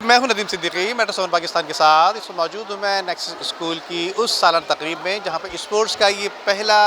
मैं हूं नदीम सिद्दीकी, मेट्रो 7 पाकिस्तान के साथ इस वक्त मौजूद हूं मैं नेक्स्ट स्कूल की उस सालाना तकरीब में जहां पर स्पोर्ट्स का ये पहला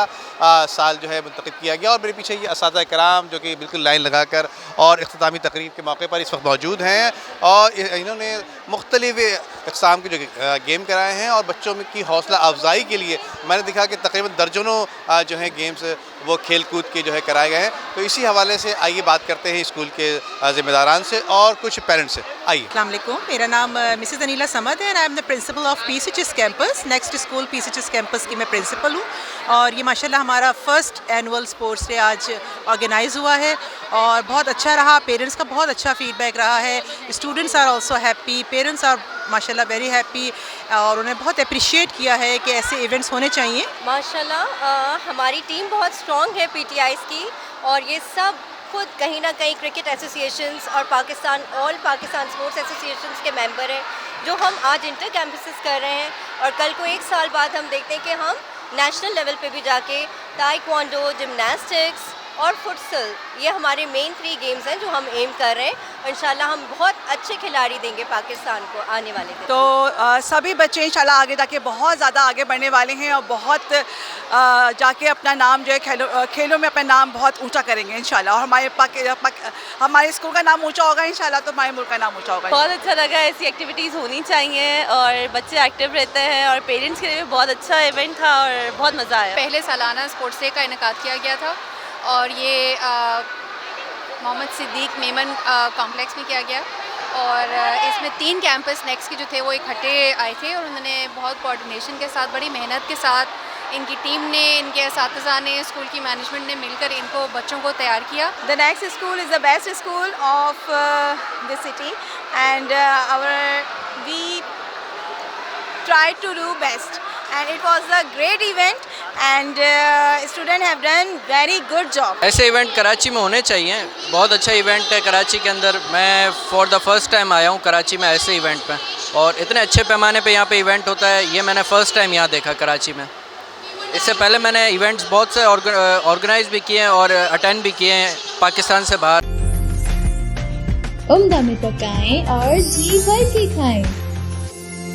साल जो है मुंतखब किया गया। और मेरे पीछे ये असातिज़ा कराम जो कि बिल्कुल लाइन लगाकर और इख्तितामी तकरीब के मौके पर इस वक्त मौजूद हैं और इन्होंने मुख्तलिफ इक़साम के जो गेम कराए हैं और बच्चों में की हौसला अफजाई के लिए मैंने देखा कि तकरीबन दर्जनों जो है गेम्स वो खेल कूद के जो है कराए गए हैं। तो इसी हवाले से आइए बात करते हैं स्कूल के ज़िम्मेदारान से और कुछ पेरेंट्स से। आइए। अस्सलाम वालेकुम, मेरा नाम मिसेस अनीला समद है and I am the principle of PCHS campus. Next school PCHS campus की मैं प्रिंसिपल हूँ और ये माशाल्लाह हमारा फर्स्ट एनुअल स्पोर्ट्स डे आज ऑर्गेनाइज़ हुआ है और बहुत अच्छा रहा। पेरेंट्स का बहुत अच्छा फीडबैक रहा है। Students are also happy, parents are माशाल्लाह वेरी हैप्पी और उन्हें बहुत अप्रिशिएट किया है कि ऐसे इवेंट्स होने चाहिए। माशाल्लाह हमारी टीम बहुत स्ट्रॉन्ग है पीटीआईज़ की और ये सब खुद कहीं ना कहीं क्रिकेट एसोसिएशंस और ऑल पाकिस्तान स्पोर्ट्स एसोसिएशंस के मेंबर हैं जो हम आज इंटर कैंपसेस कर रहे हैं और कल को 1 साल बाद हम देखते हैं कि हम नेशनल लेवल पे भी जाके ताइक्वांडो, जिम्नास्टिक्स और फुटसल, ये हमारे मेन 3 गेम्स हैं जो हम एम कर रहे हैं। इंशाल्लाह हम बहुत अच्छे खिलाड़ी देंगे पाकिस्तान को आने वाले दिन। तो सभी बच्चे इंशाल्लाह आगे जाके बहुत ज़्यादा आगे बढ़ने वाले हैं और बहुत जाके अपना नाम जो है खेलों में अपना नाम बहुत ऊंचा करेंगे इंशाल्लाह। और हमारे स्कूल का नाम ऊंचा होगा इंशाल्लाह, तो हमारे मुल्क का नाम ऊंचा होगा। बहुत अच्छा लगा, ऐसी एक्टिविटीज़ होनी चाहिए और बच्चे एक्टिव रहते हैं और पेरेंट्स के लिए भी बहुत अच्छा इवेंट था और बहुत मज़ा आया। पहले सालाना स्पोर्ट्स डे का इनेकाद किया गया था और ये मोहम्मद सिद्दीक मेमन कॉम्प्लेक्स में किया गया और इसमें 3 कैंपस नेक्स्ट के जो थे वो इकट्ठे आए थे और उन्होंने बहुत कोऑर्डिनेशन के साथ, बड़ी मेहनत के साथ इनकी टीम ने, इनके असातिज़ा ने, स्कूल की मैनेजमेंट ने मिलकर इनको बच्चों को तैयार किया। The next school is the best school of the city and we tried to do best and it was a great event and students have done very good job. ऐसे event Karachi में होने चाहिए। बहुत अच्छा इवेंट है कराची के अंदर। मैं फॉर द फर्स्ट टाइम आया हूँ कराची में ऐसे इवेंट पे और इतने अच्छे पैमाने पे यहाँ पे इवेंट होता है, ये मैंने फ़र्स्ट टाइम यहाँ देखा कराची में। इससे पहले मैंने इवेंट्स बहुत से ऑर्गेनाइज भी किए हैं और अटेंड भी किए हैं पाकिस्तान से बाहर। उम्दा में पकाएं और जी भर के खाएं।